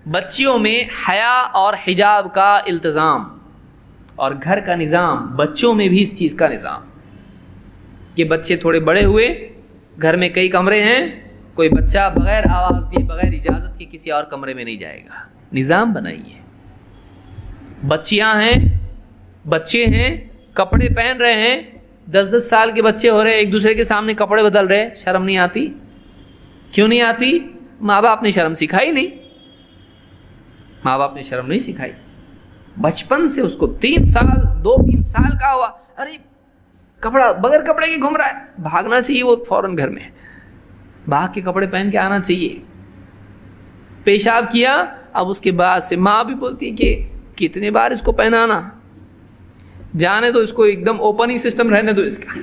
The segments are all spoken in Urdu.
بچیوں میں حیا اور حجاب کا التزام اور گھر کا نظام، بچوں میں بھی اس چیز کا نظام کہ بچے تھوڑے بڑے ہوئے، گھر میں کئی کمرے ہیں، کوئی بچہ بغیر آواز دیے بغیر اجازت کے کسی اور کمرے میں نہیں جائے گا. نظام بنائیے. بچیاں ہیں، بچے ہیں، کپڑے پہن رہے ہیں، 10 سال کے بچے ہو رہے ہیں، ایک دوسرے کے سامنے کپڑے بدل رہے، شرم نہیں آتی؟ کیوں نہیں آتی؟ ماں باپ نے شرم سکھائی نہیں. ماں باپ نے شرم نہیں سکھائی. بچپن سے اس کو 3 سال 2-3 سال کا ہوا، ارے کپڑا بغیر کپڑے کے گھوم رہا ہے، بھاگنا چاہیے وہ فوراً گھر میں بھاگ کے کپڑے پہن کے آنا چاہیے. پیشاب کیا، اب اس کے بعد سے ماں بھی بولتی ہے کہ کتنے بار اس کو پہنانا، جانے تو اس کو ایک دم اوپن ہی سسٹم رہنے دو اس کا.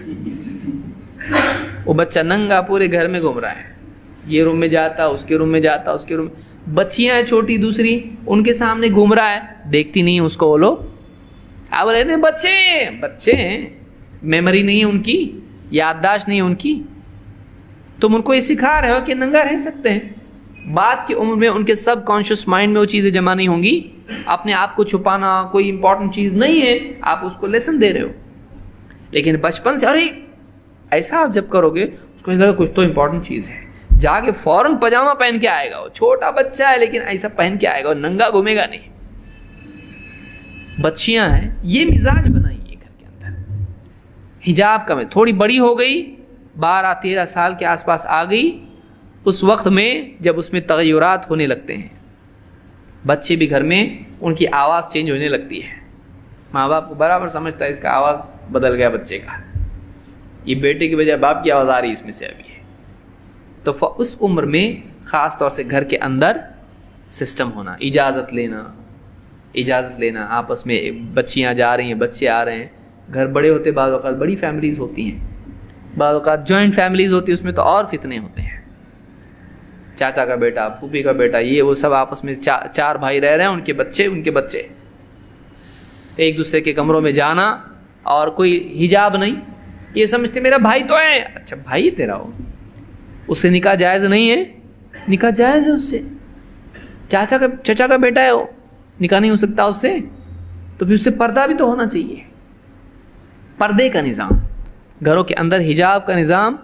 وہ بچہ ننگا پورے گھر میں گھوم رہا ہے، یہ روم میں جاتا، اس کے روم میں جاتا، اس کے روم میں. بچیاں ہیں چھوٹی دوسری، ان کے سامنے گھوم رہا ہے، دیکھتی نہیں اس کو وہ لوگ. اب رہتے بچے ہیں، میموری نہیں ہے ان کی، یادداشت نہیں ہے ان کی. تم ان کو یہ سکھا رہے ہو کہ ننگا رہ سکتے ہیں. بعد کی عمر میں ان کے سب کانشیس مائنڈ میں وہ چیزیں جمع نہیں ہوں گی. اپنے آپ کو چھپانا کوئی امپورٹنٹ چیز نہیں ہے، آپ اس کو لیسن دے رہے ہو. لیکن بچپن سے ارے ایسا آپ جب کرو گے اس کو لگا کچھ تو امپورٹنٹ چیز ہے، جا کے فوراً پاجامہ پہن کے آئے گا. وہ چھوٹا بچہ ہے لیکن ایسا پہن کے آئے گا، ننگا گھومے گا نہیں. بچیاں ہیں، یہ مزاج بنائیے گھر کے اندر. حجاب کا میں تھوڑی بڑی ہو گئی، 12-13 سال کے آس پاس آ گئی، اس وقت میں جب اس میں تغیرات ہونے لگتے ہیں، بچے بھی گھر میں ان کی آواز چینج ہونے لگتی ہے. ماں باپ کو برابر سمجھتا ہے اس کا آواز بدل گیا بچے کا، یہ بیٹے کی بجائے باپ کی آواز آ رہی اس میں سے ابھی ہے. تو اس عمر میں خاص طور سے گھر کے اندر سسٹم ہونا، اجازت لینا آپس میں. بچیاں جا رہی ہیں، بچے آ رہے ہیں، گھر بڑے ہوتے، بعض اوقات بڑی فیملیز ہوتی ہیں، بعض اوقات جوائنٹ فیملیز ہوتی ہیں، اس میں تو اور فتنے ہوتے ہیں. چاچا کا بیٹا، پھوپھی کا بیٹا، یہ وہ سب آپس میں 4 بھائی رہ رہے ہیں، ان کے بچے ایک دوسرے کے کمروں میں جانا، اور کوئی حجاب نہیں. یہ سمجھتے میرا بھائی تو ہے، اچھا بھائی ہے تیرا، ہو اس سے نکاح جائز نہیں ہے؟ نکاح جائز ہے اس سے. چچا کا بیٹا ہے، وہ نکاح نہیں ہو سکتا اس سے؟ تو پھر اس سے پردہ بھی تو ہونا چاہیے. پردے کا نظام گھروں کے اندر، حجاب کا نظام،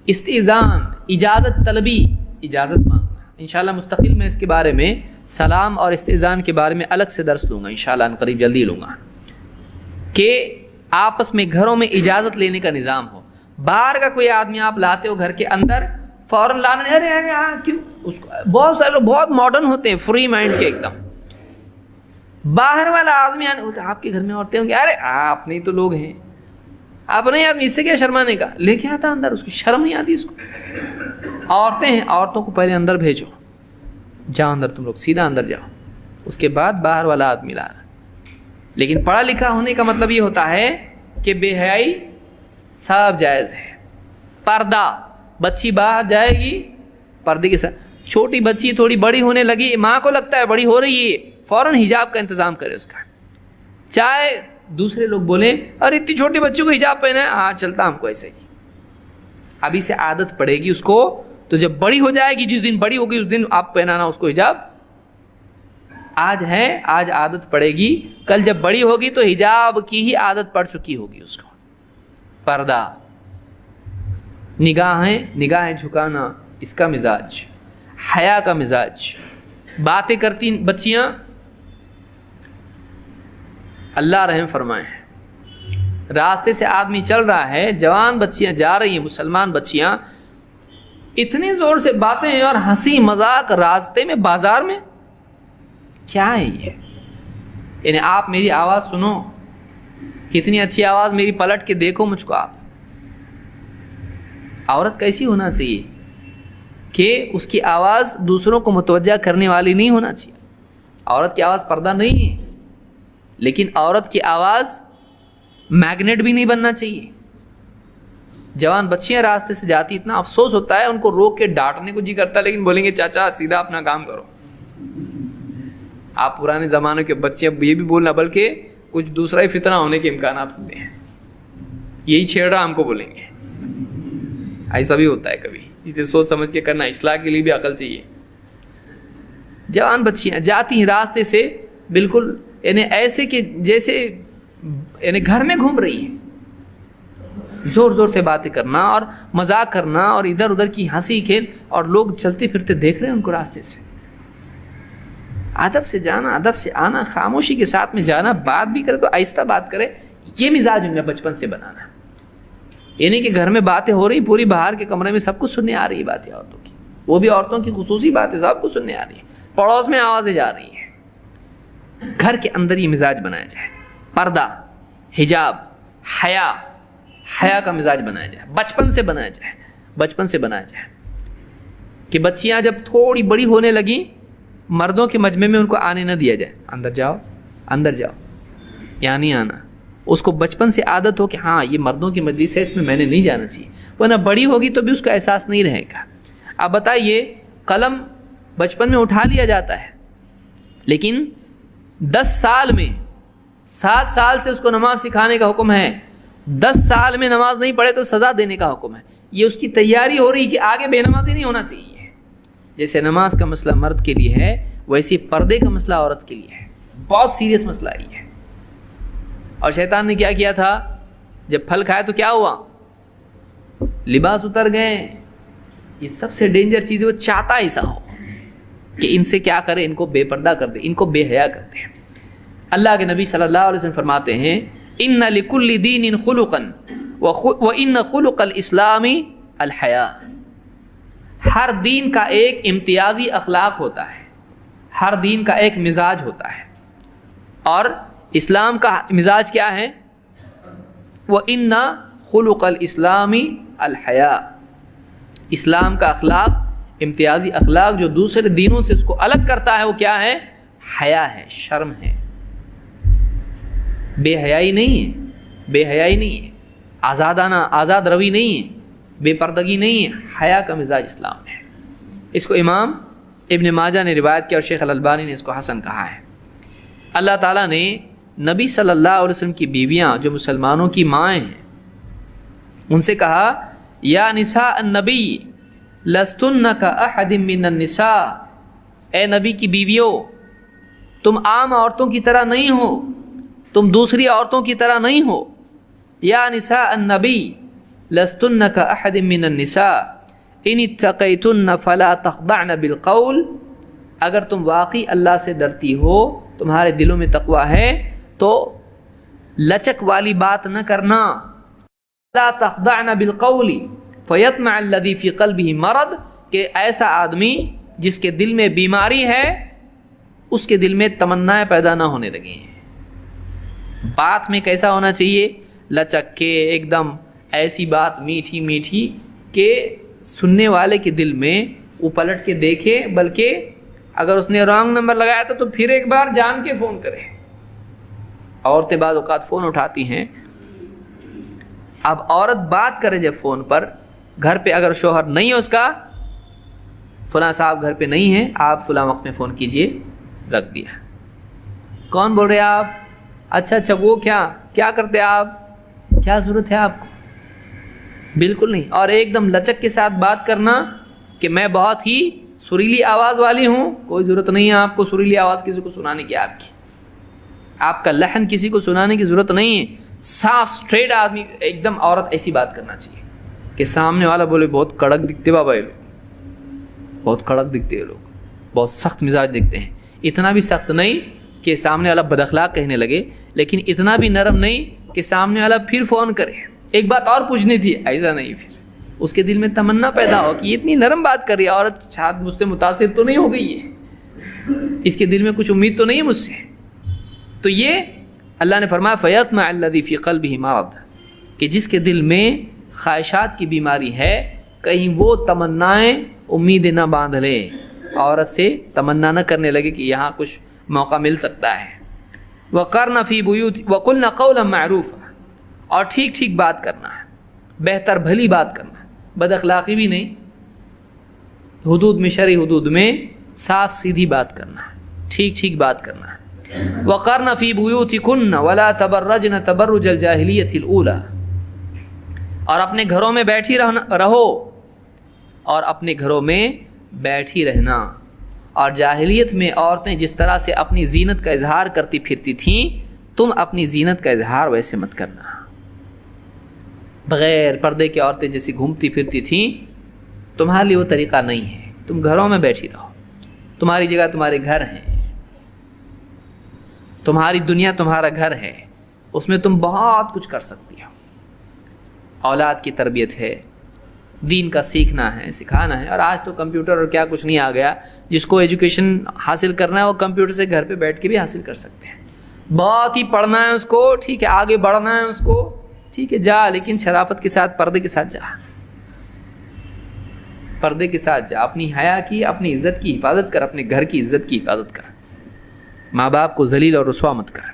استئذان، اجازت طلبی، اجازت مانگنا. انشاءاللہ مستقل میں اس کے بارے میں، سلام اور استئذان کے بارے میں الگ سے درس لوں گا انشاءاللہ، قریب جلدی لوں گا، کہ آپس میں گھروں میں اجازت لینے کا نظام ہو. باہر کا کوئی آدمی آپ لاتے ہو گھر کے اندر، فوراً لانا نہیں، ارے کیوں اس کو. بہت سارے لوگ بہت ماڈرن ہوتے ہیں، فری مائنڈ کے ایک دم. باہر والا آدمی آنے بولتا آپ کے گھر میں عورتیں ہوں گی، ارے آپ نہیں تو لوگ ہیں، آپ نہیں آدمی، اس سے کیا شرمانے کا، لے کے آتا اندر، اس کو شرم نہیں آتی اس کو. عورتیں ہیں، عورتوں کو پہلے اندر بھیجو، جاؤ اندر، تم لوگ سیدھا اندر جاؤ، اس کے بعد باہر والا آدمی لا رہا. لیکن پڑھا لکھا ہونے کا مطلب یہ ہوتا ہے کہ بے حیائی سب جائز ہے. پردہ، بچی باہر جائے گی پردے کے ساتھ. چھوٹی بچی تھوڑی بڑی ہونے لگی، ماں کو لگتا ہے بڑی ہو رہی ہے، فوراً حجاب کا انتظام کرے اس کا. چاہے دوسرے لوگ بولیں ارے اتنی چھوٹی بچوں کو حجاب پہنا ہے، ہاں چلتا ہم کو ایسے ہی. ابھی سے عادت پڑے گی اس کو، تو جب بڑی ہو جائے گی، جس دن بڑی ہوگی اس دن آپ پہنانا اس کو حجاب. آج عادت پڑے گی، کل جب بڑی ہوگی تو حجاب کی ہی عادت پڑ چکی ہوگی اس کو. پردہ، نگاہیں جھکانا، اس کا مزاج، حیا کا مزاج. باتیں کرتی بچیاں، اللہ رحم فرمائے. راستے سے آدمی چل رہا ہے، جوان بچیاں جا رہی ہیں، مسلمان بچیاں، اتنی زور سے باتیں اور ہنسی مذاق راستے میں، بازار میں. کیا ہے یہ؟ یعنی آپ میری آواز سنو، کتنی اچھی آواز میری، پلٹ کے دیکھو مجھ کو. آپ عورت کیسی ہونا چاہیے کہ اس کی آواز دوسروں کو متوجہ کرنے والی نہیں ہونا چاہیے. عورت کی آواز پردہ نہیں ہے، لیکن عورت کی آواز میگنیٹ بھی نہیں بننا چاہیے. جوان بچیاں راستے سے جاتی، اتنا افسوس ہوتا ہے، ان کو روک کے ڈانٹنے کو جی کرتا ہے، لیکن بولیں گے چاچا سیدھا اپنا کام کرو. آپ پرانے زمانے کے بچے اب یہ بھی بولنا، بلکہ کچھ دوسرا ہی فتنہ ہونے کے امکانات ہوتے ہیں. یہی چھیڑ رہا ہم کو بولیں گے، ایسا بھی ہوتا ہے کبھی. اس لیے سوچ سمجھ کے کرنا، اصلاح کے لیے بھی عقل چاہیے. جوان بچیاں جاتی ہیں راستے سے بالکل یعنی ایسے کہ جیسے یعنی گھر میں گھوم رہی ہیں، زور زور سے باتیں کرنا اور مذاق کرنا اور ادھر ادھر کی ہنسی کھیل، اور لوگ چلتے پھرتے دیکھ رہے ہیں ان کو راستے سے۔ ادب سے جانا، ادب سے آنا، خاموشی کے ساتھ میں جانا، بات بھی کرے تو آہستہ بات کرے، یہ مزاج ان میں بچپن سے بنانا۔ یعنی کہ گھر میں باتیں ہو رہی، پوری باہر کے کمرے میں سب کچھ سننے آ رہی ہے باتیں عورتوں کی، وہ بھی عورتوں کی خصوصی باتیں سب کچھ سننے آ رہی ہے، پڑوس میں آوازیں جا رہی ہیں۔ گھر کے اندر یہ مزاج بنایا جائے، پردہ، حجاب، حیا کا مزاج بنایا جائے، بچپن سے بنایا جائے، بچپن سے بنایا جائے کہ بچیاں جب تھوڑی بڑی ہونے لگیں مردوں کے مجمع میں ان کو آنے نہ دیا جائے، اندر جاؤ اندر جاؤ، یہاں نہیں آنا۔ اس کو بچپن سے عادت ہو کہ ہاں یہ مردوں کی مجلس ہے، اس میں نے نہیں جانا چاہیے، ورنہ بڑی ہوگی تو بھی اس کا احساس نہیں رہے گا۔ اب بتائیے، قلم بچپن میں اٹھا لیا جاتا ہے، لیکن 10 سال میں 7 سال سے اس کو نماز سکھانے کا حکم ہے، 10 سال میں نماز نہیں پڑھے تو سزا دینے کا حکم ہے۔ یہ اس کی تیاری ہو رہی کہ آگے بے نمازی نہیں ہونا چاہیے۔ جیسے نماز کا مسئلہ مرد کے لیے ہے، ویسے پردے کا مسئلہ عورت کے لیے ہے، بہت سیریس مسئلہ یہ ہے۔ اور شیطان نے کیا کیا تھا، جب پھل کھایا تو کیا ہوا، لباس اتر گئے۔ یہ سب سے ڈینجر چیز ہے، وہ چاہتا ایسا ہو کہ ان سے کیا کرے، ان کو بے پردہ کر دے، ان کو بے حیا کر دے۔ اللہ کے نبی صلی اللہ علیہ وسلم فرماتے ہیں، ان لکل دین خلقا وان خلق الاسلام الحیا۔ ہر دین کا ایک امتیازی اخلاق ہوتا ہے، ہر دین کا ایک مزاج ہوتا ہے، اور اسلام کا مزاج کیا ہے، وان خلق الاسلام الحیا۔ اسلام کا اخلاق، امتیازی اخلاق جو دوسرے دینوں سے اس کو الگ کرتا ہے، وہ کیا ہے، حیا ہے، شرم ہے، بے حیائی نہیں ہے، بے حیائی نہیں ہے، آزاد روی نہیں ہے، بے پردگی نہیں ہے، حیا کا مزاج اسلام ہے۔ اس کو امام ابن ماجہ نے روایت کیا اور شیخ الالبانی نے اس کو حسن کہا ہے۔ اللہ تعالیٰ نے نبی صلی اللہ علیہ وسلم کی بیویاں جو مسلمانوں کی مائیں ہیں ان سے کہا، یا نساء النبی لستن کاحد من النساء، اے نبی کی بیویوں تم عام عورتوں کی طرح نہیں ہو، تم دوسری عورتوں کی طرح نہیں ہو۔ یا نساء النبی لستن کاحد من النساء ان اتقیتن فلا تخضعن بالقول، اگر تم واقعی اللہ سے ڈرتی ہو، تمہارے دلوں میں تقوی ہے، تو لچک والی بات نہ کرنا، لا تخضعن بالقول فیطمع الذی فی قلبہ مرض، کہ ایسا آدمی جس کے دل میں بیماری ہے اس کے دل میں تمنائیں پیدا نہ ہونے لگیں۔ بات میں کیسا ہونا چاہیے، لچک کے ایک دم ایسی بات میٹھی میٹھی کہ سننے والے کے دل میں وہ پلٹ کے دیکھے، بلکہ اگر اس نے رانگ نمبر لگایا تھا تو پھر ایک بار جان کے فون کرے۔ عورتیں بعض اوقات فون اٹھاتی ہیں، اب عورت بات کرے جب فون پر، گھر پہ اگر شوہر نہیں ہے اس کا، فلاں صاحب گھر پہ نہیں ہیں، آپ فلاں وقت میں فون کیجئے، رکھ دیا۔ کون بول رہے آپ؟ اچھا وہ کیا کرتے آپ، کیا ضرورت ہے آپ کو، بالکل نہیں۔ اور ایک دم لچک کے ساتھ بات کرنا کہ میں بہت ہی سریلی آواز والی ہوں، کوئی ضرورت نہیں ہے آپ کو سریلی آواز کسی کو سنانے کی، آپ کا لحن کسی کو سنانے کی ضرورت نہیں ہے۔ صاف سٹریٹ آدمی ایک دم عورت ایسی بات کرنا چاہیے کہ سامنے والا بولے بہت کڑک دکھتے بابا، یہ لوگ بہت کڑک دکھتے، یہ لوگ بہت سخت مزاج دکھتے ہیں۔ اتنا بھی سخت نہیں کہ سامنے والا بد اخلاق کہنے لگے، لیکن اتنا بھی نرم نہیں کہ سامنے والا پھر فون کرے، ایک بات اور پوچھنی تھی، ایسا نہیں، پھر اس کے دل میں تمنا پیدا ہو کہ یہ اتنی نرم بات کر رہی ہے عورت، شاید مجھ سے متاثر تو نہیں ہو گئی ہے، اس کے دل میں کچھ امید تو نہیں ہے مجھ سے۔ تو یہ اللہ نے فرمایا فیطمع الذی فی قلبہ مرض، کہ جس کے دل میں خواہشات کی بیماری ہے، کہیں وہ تمنائیں امیدیں نہ باندھ لے، عورت سے تمنا نہ کرنے لگے کہ یہاں کچھ موقع مل سکتا ہے۔ وقرن فی بیوت وقلن قولا معروفا، اور ٹھیک ٹھیک بات کرنا ہے، بہتر بھلی بات کرنا، بد اخلاقی بھی نہیں، حدود میں، شرعی حدود میں صاف سیدھی بات کرنا، ٹھیک ٹھیک بات کرنا ہے۔ وقرن فی بیوتکن ولا تبرجن تبرج الجاہلیۃ الاولی، اور اپنے گھروں میں بیٹھی رہو، اور اپنے گھروں میں بیٹھی رہنا، اور جاہلیت میں عورتیں جس طرح سے اپنی زینت کا اظہار کرتی پھرتی تھیں، تم اپنی زینت کا اظہار ویسے مت کرنا۔ بغیر پردے کی عورتیں جیسی گھومتی پھرتی تھیں، تمہارے لیے وہ طریقہ نہیں ہے۔ تم گھروں میں بیٹھی رہو، تمہاری جگہ تمہارے گھر ہیں، تمہاری دنیا تمہارا گھر ہے، اس میں تم بہت کچھ کر سکتی ہو۔ اولاد کی تربیت ہے، دین کا سیکھنا ہے، سکھانا ہے، اور آج تو کمپیوٹر اور کیا کچھ نہیں آ گیا، جس کو ایجوکیشن حاصل کرنا ہے وہ کمپیوٹر سے گھر پہ بیٹھ کے بھی حاصل کر سکتے ہیں۔ بہت ہی پڑھنا ہے اس کو، ٹھیک ہے، آگے بڑھنا ہے اس کو، ٹھیک ہے، جا، لیکن شرافت کے ساتھ، پردے کے ساتھ جا، پردے کے ساتھ جا، اپنی حیا کی، اپنی عزت کی حفاظت کر، اپنے گھر کی عزت کی حفاظت کر، ماں باپ کو ذلیل اور رسوا مت کر۔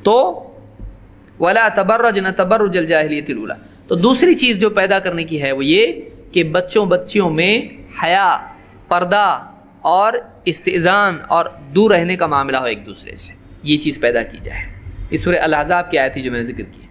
تو ولا تبرجن تبرج الجاہلیت الاولی، تو دوسری چیز جو پیدا کرنے کی ہے وہ یہ کہ بچیوں میں حیا، پردہ اور استئذان اور دور رہنے کا معاملہ ہو ایک دوسرے سے، یہ چیز پیدا کی جائے۔ اس سورہ الاحزاب کی آیت تھی جو میں نے ذکر کی۔